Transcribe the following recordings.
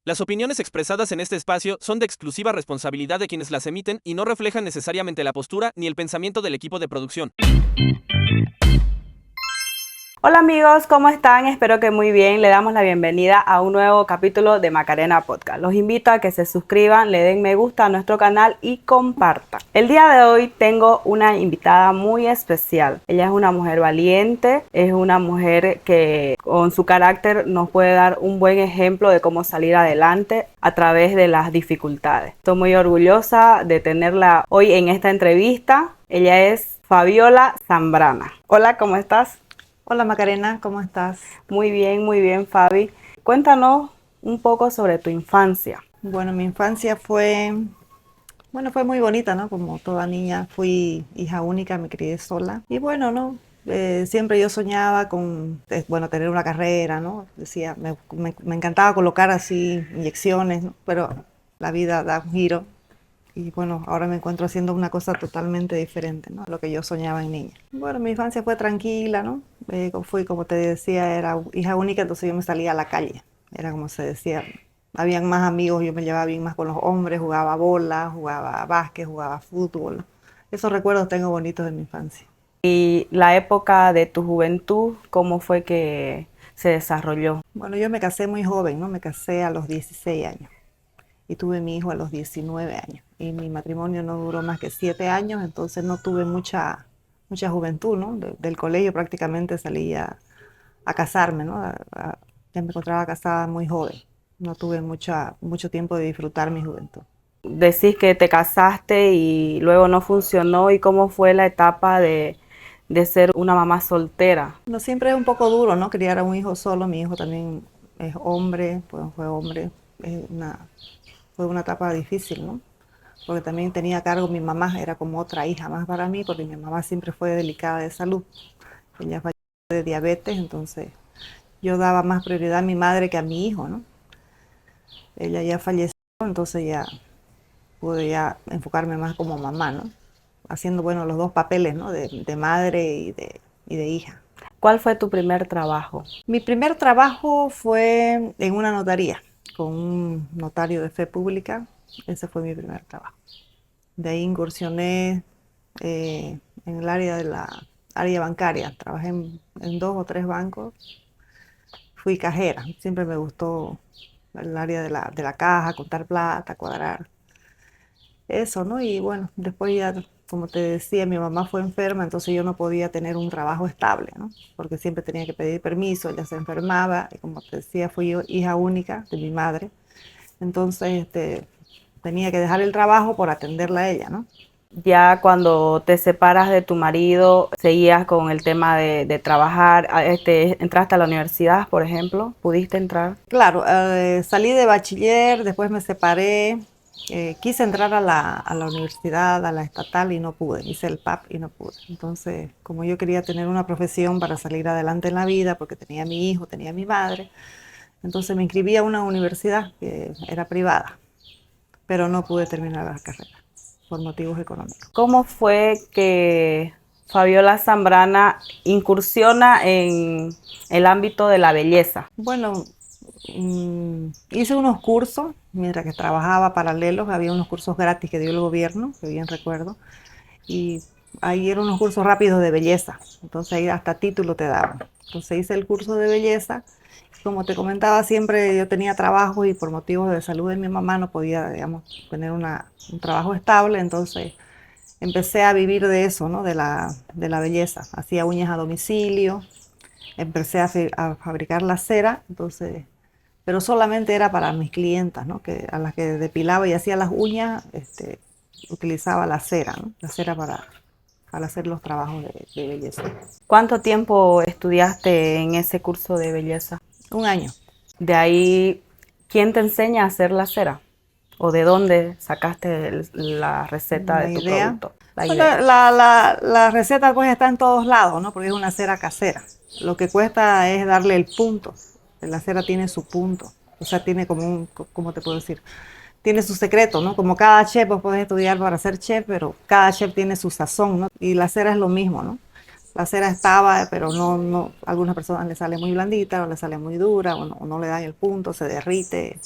Las opiniones expresadas en este espacio son de exclusiva responsabilidad de quienes las emiten y no reflejan necesariamente la postura ni el pensamiento del equipo de producción. Hola amigos, ¿cómo están? Espero que muy bien. Le damos la bienvenida a un nuevo capítulo de Macarena Podcast. Los invito a que se suscriban, le den me gusta a nuestro canal y compartan. El día de hoy tengo una invitada muy especial. Ella es una mujer valiente, es una mujer que con su carácter nos puede dar un buen ejemplo de cómo salir adelante a través de las dificultades. Estoy muy orgullosa de tenerla hoy en esta entrevista. Ella es Fabiola Zambrana. Hola, ¿cómo estás? Hola Macarena, ¿cómo estás? Muy bien, Fabi. Cuéntanos un poco sobre tu infancia. Bueno, mi infancia fue muy bonita, ¿no? Como toda niña, fui hija única, me crié sola. Y bueno, ¿no? Siempre yo soñaba con, tener una carrera, ¿no? Decía, me encantaba colocar así inyecciones, ¿no? Pero la vida da un giro. Y bueno, ahora me encuentro haciendo una cosa totalmente diferente, ¿no? A lo que yo soñaba en niña. Bueno, mi infancia fue tranquila, ¿no? Fui, como te decía, era hija única, entonces yo me salía a la calle. Era como se decía, habían más amigos, yo me llevaba bien más con los hombres, jugaba bola, jugaba básquet, jugaba fútbol. Esos recuerdos tengo bonitos de mi infancia. Y la época de tu juventud, ¿cómo fue que se desarrolló? Bueno, yo me casé muy joven, ¿no? Me casé a los 16 años y tuve mi hijo a los 19 años. Y mi matrimonio no duró más que 7 años, entonces no tuve mucha juventud, ¿no? Del colegio prácticamente salí a casarme, ¿no? Ya me encontraba casada muy joven. No tuve mucho tiempo de disfrutar mi juventud. Decís que te casaste y luego no funcionó. ¿Y cómo fue la etapa de ser una mamá soltera? No, siempre es un poco duro, ¿no? Criar a un hijo solo. Mi hijo también es hombre, pues fue hombre. Fue una etapa difícil, ¿no? Porque también tenía a cargo mi mamá, era como otra hija más para mí, porque mi mamá siempre fue delicada de salud. Ella falleció de diabetes, entonces yo daba más prioridad a mi madre que a mi hijo, ¿no? Ella ya falleció, entonces ya pude ya enfocarme más como mamá, ¿no? Haciendo, bueno, los dos papeles, ¿no? De madre y de hija. ¿Cuál fue tu primer trabajo? Mi primer trabajo fue en una notaría, con un notario de fe pública. Ese fue mi primer trabajo. De ahí incursioné en el área de la área bancaria. Trabajé en 2 o 3 bancos. Fui cajera. Siempre me gustó el área de la caja, contar plata, cuadrar. Eso, ¿no? Y bueno, después ya, como te decía, mi mamá fue enferma, entonces yo no podía tener un trabajo estable, ¿no? Porque siempre tenía que pedir permiso, ella se enfermaba, y como te decía, fui yo hija única de mi madre. Entonces, tenía que dejar el trabajo por atenderla a ella, ¿no? Ya cuando te separas de tu marido, ¿seguías con el tema de trabajar? ¿Entraste a la universidad, por ejemplo? ¿Pudiste entrar? Claro, salí de bachiller, después me separé, quise entrar a la universidad, a la estatal y no pude, hice el PAP y no pude. Entonces, como yo quería tener una profesión para salir adelante en la vida, porque tenía a mi hijo, tenía a mi madre, entonces me inscribí a una universidad que era privada, pero no pude terminar la carrera por motivos económicos. ¿Cómo fue que Fabiola Zambrana incursiona en el ámbito de la belleza? Bueno, hice unos cursos, mientras que trabajaba paralelos, había unos cursos gratis que dio el gobierno, que bien recuerdo, y ahí eran unos cursos rápidos de belleza, entonces ahí hasta título te daban. Entonces hice el curso de belleza, como te comentaba, siempre yo tenía trabajo y por motivos de salud de mi mamá no podía, digamos, tener un trabajo estable, entonces empecé a vivir de eso, ¿no? De la belleza. Hacía uñas a domicilio, empecé a fabricar la cera, entonces, pero solamente era para mis clientas, ¿no? A las que depilaba y hacía las uñas, utilizaba la cera, ¿no? La cera para hacer los trabajos de belleza. ¿Cuánto tiempo estudiaste en ese curso de belleza? 1 año. De ahí, ¿quién te enseña a hacer la cera? ¿O de dónde sacaste la receta de La tu idea. producto? La Bueno, idea. la receta pues está en todos lados, ¿no? Porque es una cera casera. Lo que cuesta es darle el punto. La cera tiene su punto. O sea, tiene como ¿cómo te puedo decir? Tiene su secreto, ¿no? Como cada chef, vos podés estudiar para ser chef, pero cada chef tiene su sazón, ¿no? Y la cera es lo mismo, ¿no? La cera estaba, pero no, a algunas personas le sale muy blandita o le sale muy dura o no le dan el punto, se derrite.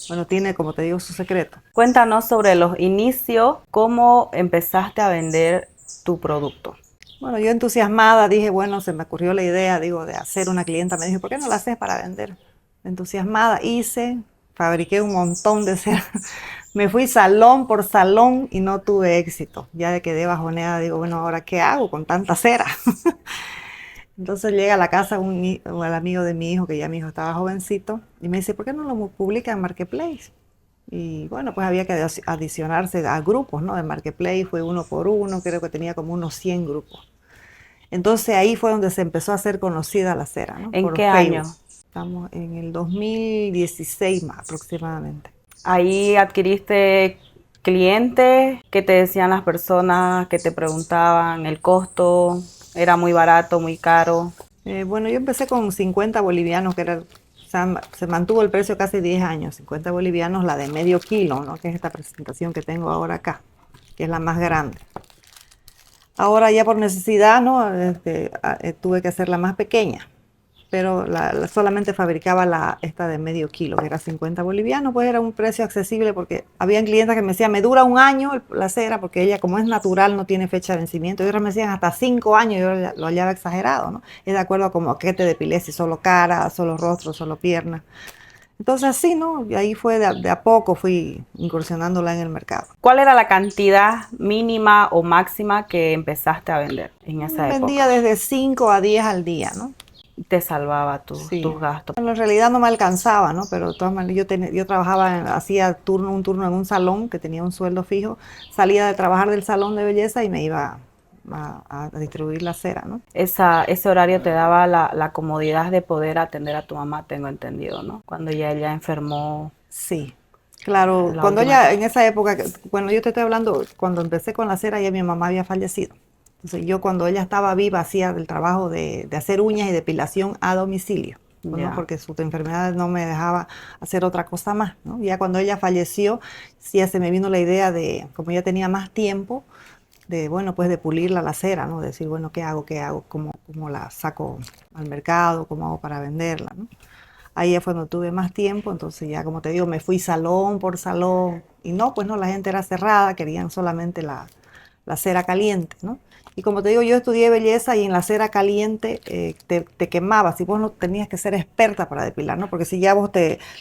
Bueno, tiene, como te digo, su secreto. Cuéntanos sobre los inicios, cómo empezaste a vender tu producto. Bueno, yo entusiasmada dije, bueno, se me ocurrió la idea, digo, de hacer una clienta. Me dijo, ¿por qué no la haces para vender? Entusiasmada hice, fabriqué un montón de cera. Me fui salón por salón y no tuve éxito. Ya quedé bajoneada, digo, bueno, ¿ahora qué hago con tanta cera? Entonces llega a la casa el amigo de mi hijo, que ya mi hijo estaba jovencito, y me dice, ¿por qué no lo publica en Marketplace? Y bueno, pues había que adicionarse a grupos, ¿no? De Marketplace fue uno por uno, creo que tenía como unos 100 grupos. Entonces ahí fue donde se empezó a hacer conocida la cera, ¿no? ¿En Por qué Facebook. año? Estamos en el 2016 más aproximadamente. Ahí adquiriste clientes. ¿Qué te decían las personas que te preguntaban? ¿El costo era muy barato, muy caro? Bueno, yo empecé con 50 bolivianos, que era, o sea, se mantuvo el precio casi 10 años, 50 bolivianos, la de medio kilo, ¿no? Que es esta presentación que tengo ahora acá, que es la más grande. Ahora ya por necesidad, ¿no? Tuve que hacerla más pequeña, pero solamente fabricaba esta de medio kilo, que era 50 bolivianos, pues era un precio accesible porque habían clientes que me decían, me dura un año la cera, porque ella como es natural no tiene fecha de vencimiento, y otros me decían hasta 5 años, yo lo hallaba exagerado, ¿no? Es de acuerdo a como qué te depilé, si solo cara, solo rostro, solo pierna. Entonces así, ¿no? Y ahí fue de a poco fui incursionándola en el mercado. ¿Cuál era la cantidad mínima o máxima que empezaste a vender en esa Vendía época? desde 5 a 10 al día, ¿no? Te salvaba Sí. tus gastos. Bueno, en realidad no me alcanzaba, ¿no? Pero de todas maneras yo trabajaba, hacía un turno en un salón que tenía un sueldo fijo, salía de trabajar del salón de belleza y me iba a distribuir la cera, ¿no? Ese horario te daba la comodidad de poder atender a tu mamá, tengo entendido, ¿no? Cuando ya ella enfermó. Sí, claro, La cuando última ella, etapa. en esa época, bueno, yo te estoy hablando, cuando empecé con la cera ya mi mamá había fallecido. Entonces yo cuando ella estaba viva hacía el trabajo de hacer uñas y depilación a domicilio, ¿no? Ya. Porque su enfermedad no me dejaba hacer otra cosa más, ¿no? Ya cuando ella falleció, sí ya se me vino la idea de, como ya tenía más tiempo, de, bueno, pues de pulirla la cera, ¿no? De decir, bueno, ¿qué hago? ¿Cómo la saco al mercado? ¿Cómo hago para venderla? ¿no? Ahí ya fue cuando tuve más tiempo, entonces ya como te digo, me fui salón por salón y no, pues no, la gente era cerrada, querían solamente la cera caliente, ¿no? Y como te digo, yo estudié belleza y en la cera caliente te quemabas y vos no tenías que ser experta para depilar, ¿no? Porque si ya vos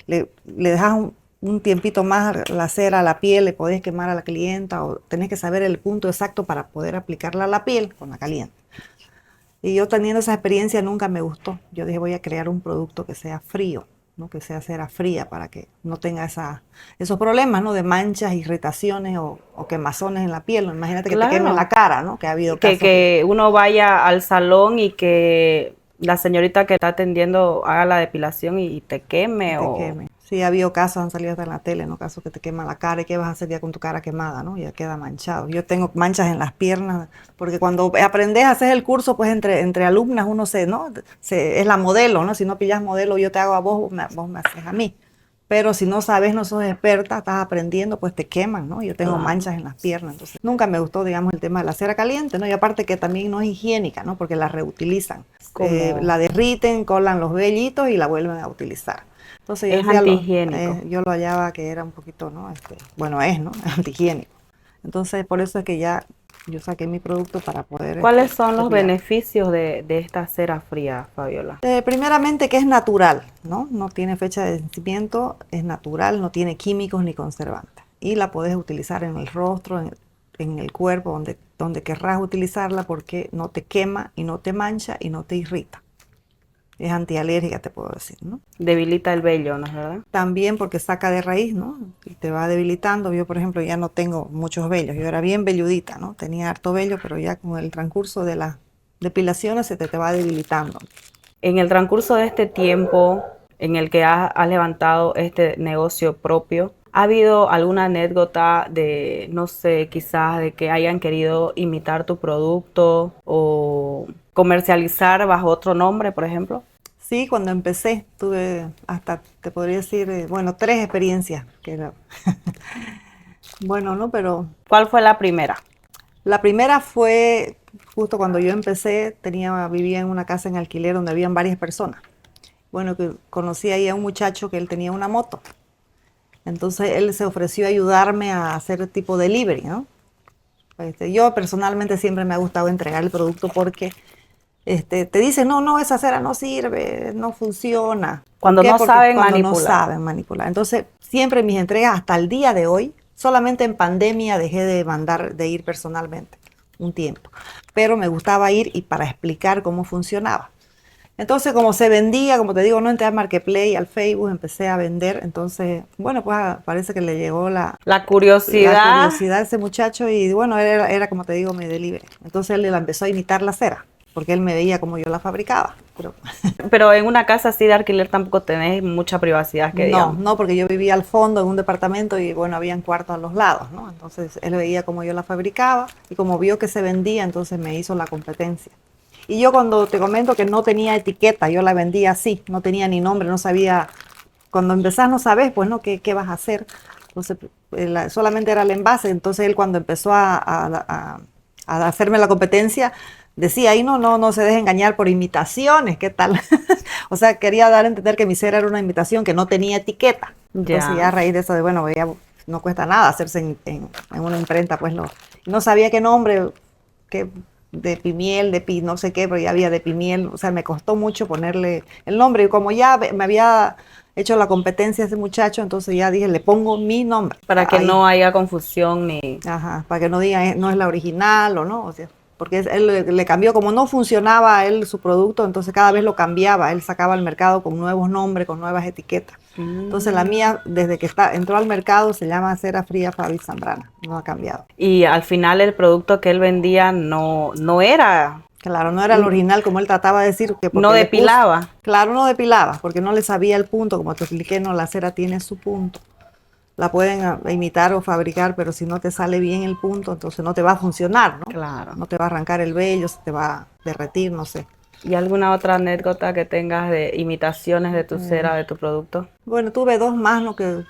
le dejas un tiempito más la cera a la piel, le podés quemar a la clienta o tenés que saber el punto exacto para poder aplicarla a la piel con la caliente. Y yo teniendo esa experiencia nunca me gustó. Yo dije, voy a crear un producto que sea frío, ¿no? Que sea cera fría para que no tenga esos problemas, ¿no? De manchas, irritaciones o quemazones en la piel. Imagínate que te queme Claro. la cara, ¿no? Que ha habido Que, casos que uno vaya al salón y que la señorita que está atendiendo haga la depilación y te queme que te quemen. Sí, ha habido casos, han salido hasta en la tele, ¿no? Casos que te queman la cara y qué vas a hacer ya con tu cara quemada, ¿no? Ya queda manchado. Yo tengo manchas en las piernas, porque cuando aprendes a hacer el curso, pues entre alumnas uno ¿no? Es la modelo, ¿no? Si no pillas modelo, yo te hago a vos, vos me haces a mí. Pero si no sabes, no sos experta, estás aprendiendo, pues te queman, ¿no? Yo tengo Claro. manchas en las piernas, entonces nunca me gustó, digamos, el tema de la cera caliente, ¿no? Y aparte que también no es higiénica, ¿no? Porque la reutilizan. Como La derriten, colan los vellitos y la vuelven a utilizar. Entonces yo es decía, antihigiénico. yo lo hallaba que era un poquito, ¿no? Bueno, es, ¿no? Antihigiénico. Entonces por eso es que ya yo saqué mi producto para poder... ¿Cuáles son los depilar. beneficios de esta cera fría, Fabiola? Primeramente que es natural, ¿no? No tiene fecha de vencimiento, es natural, no tiene químicos ni conservantes. Y la puedes utilizar en el rostro, en el cuerpo, donde querrás utilizarla porque no te quema y no te mancha y no te irrita. Es antialérgica, te puedo decir, ¿no? Debilita el vello, ¿no es verdad? También porque saca de raíz, ¿no? Y te va debilitando. Yo, por ejemplo, ya no tengo muchos vellos. Yo era bien velludita, ¿no? Tenía harto vello, pero ya con el transcurso de las depilaciones se te va debilitando. En el transcurso de este tiempo en el que has levantado este negocio propio, ¿ha habido alguna anécdota de, no sé, quizás de que hayan querido imitar tu producto o comercializar bajo otro nombre, por ejemplo? Sí, cuando empecé tuve hasta, te podría decir, bueno, 3 experiencias. Bueno, ¿no? Pero ¿Cuál fue la primera? la primera fue justo cuando yo empecé, vivía en una casa en alquiler donde habían varias personas. Bueno, que conocí ahí a un muchacho que él tenía una moto. Entonces él se ofreció a ayudarme a hacer tipo delivery, ¿no? Yo personalmente siempre me ha gustado entregar el producto porque te dicen, no, esa cera no sirve, no funciona. Cuando ¿Por qué? no Porque saben cuando manipular. no saben manipular. Entonces, siempre mis entregas hasta el día de hoy, solamente en pandemia dejé de ir personalmente un tiempo. Pero me gustaba ir y para explicar cómo funcionaba. Entonces, como se vendía, como te digo, no entré al Marketplace, al Facebook, empecé a vender. Entonces, bueno, pues parece que le llegó La la curiosidad. curiosidad de ese muchacho y bueno, era como te digo, mi delivery. Entonces él la empezó a imitar la cera, porque él me veía como yo la fabricaba. Pero en una casa así de alquiler tampoco tenés mucha privacidad, que digamos. No, porque yo vivía al fondo en un departamento y bueno, habían cuartos a los lados, ¿no? Entonces él veía como yo la fabricaba y como vio que se vendía, entonces me hizo la competencia. Y yo cuando te comento que no tenía etiqueta, yo la vendía así, no tenía ni nombre, no sabía, cuando empezás no sabes, pues, ¿no? ¿Qué vas a hacer? Entonces, solamente era el envase, entonces él cuando empezó a hacerme la competencia, decía, ahí no se deje engañar por imitaciones, ¿qué tal? O sea, quería dar a entender que mi cera era una imitación que no tenía etiqueta. Entonces ya a raíz de eso, bueno, ya no cuesta nada hacerse en una imprenta, pues no sabía qué nombre, qué de pimiel, no sé qué, pero ya había de pimiel, o sea, me costó mucho ponerle el nombre y como ya me había hecho la competencia ese muchacho, entonces ya dije, le pongo mi nombre. Para que ahí. no haya confusión ni... Ajá, para que no digan, no es la original o no, o sea, porque él le cambió, como no funcionaba él su producto, entonces cada vez lo cambiaba, él sacaba al mercado con nuevos nombres, con nuevas etiquetas. Entonces la mía, desde que entró al mercado, se llama Cera Fría Fabi Zambrana, no ha cambiado. Y al final el producto que él vendía no era... Claro, no era el original como él trataba de decir. Que no depilaba. Claro, no depilaba, porque no le sabía el punto, como te expliqué, no, la cera tiene su punto. La pueden imitar o fabricar, pero si no te sale bien el punto, entonces no te va a funcionar, ¿no? Claro. No te va a arrancar el vello, se te va a derretir, no sé. ¿Y alguna otra anécdota que tengas de imitaciones de tu cera, de tu producto? Bueno, tuve dos más, ¿no? Que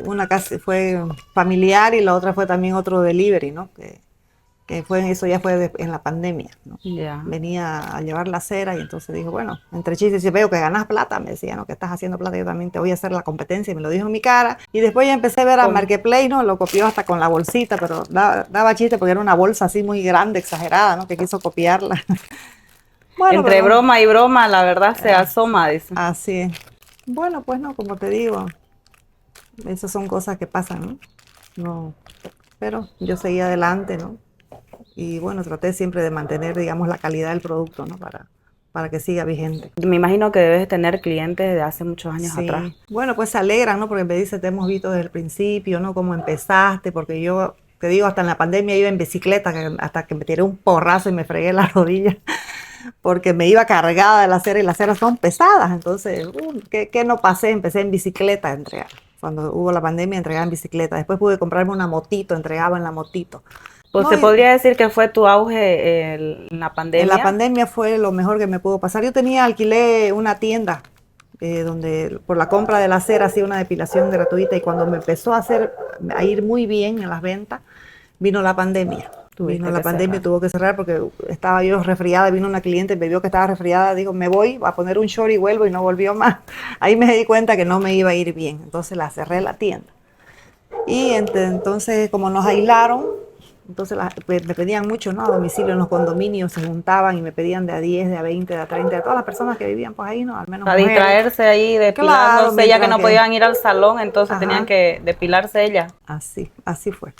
una casi fue familiar y la otra fue también otro delivery, ¿no? Eso ya fue en la pandemia, ¿no? Ya. Venía a llevar la cera y entonces dijo, bueno, entre chistes, si veo que ganas plata, me decía, ¿no? Que estás haciendo plata, yo también te voy a hacer la competencia, y me lo dijo en mi cara. Y después ya empecé a ver a Marketplace, ¿no? Lo copió hasta con la bolsita, pero daba chiste porque era una bolsa así muy grande, exagerada, ¿no? Que quiso copiarla. Bueno, entre broma y broma, la verdad se asoma, dice. Así es. Bueno, pues no, como te digo, esas son cosas que pasan, ¿no? No, pero yo seguí adelante, ¿no? Y bueno, traté siempre de mantener, digamos, la calidad del producto, ¿no? Para que siga vigente. Me imagino que debes tener clientes de hace muchos años Sí. atrás. Bueno, pues se alegran, ¿no? Porque me dicen, te hemos visto desde el principio, ¿no? Cómo empezaste, porque yo, te digo, hasta en la pandemia iba en bicicleta, hasta que me tiré un porrazo y me fregué la rodilla, porque me iba cargada de la cera y las ceras son pesadas. Entonces, ¿qué no pasé? Empecé en bicicleta a entregar. Cuando hubo la pandemia, entregaba en bicicleta. Después pude comprarme una motito, entregaba en la motito. Pues No, se podría decir que fue tu auge en la pandemia. En la pandemia fue lo mejor que me pudo pasar. Yo alquilé una tienda donde por la compra de la cera hacía una depilación gratuita y cuando me empezó a ir muy bien en las ventas, vino la pandemia. Vino la pandemia y tuvo que cerrar porque estaba yo resfriada, vino una cliente, me vio que estaba resfriada, digo, me voy a poner un short y vuelvo y no volvió más. Ahí me di cuenta que no me iba a ir bien, entonces la cerré la tienda. Y entonces como nos aislaron, entonces me pedían mucho, ¿no? A domicilio en los condominios, se juntaban y me pedían de a 10, de a 20, de a 30, de todas las personas que vivían pues ahí, ¿no? Al menos para mujeres. distraerse ahí, depilándose, Claro, ya que no podían ir al salón, entonces tenían que depilarse ellas. Así fue.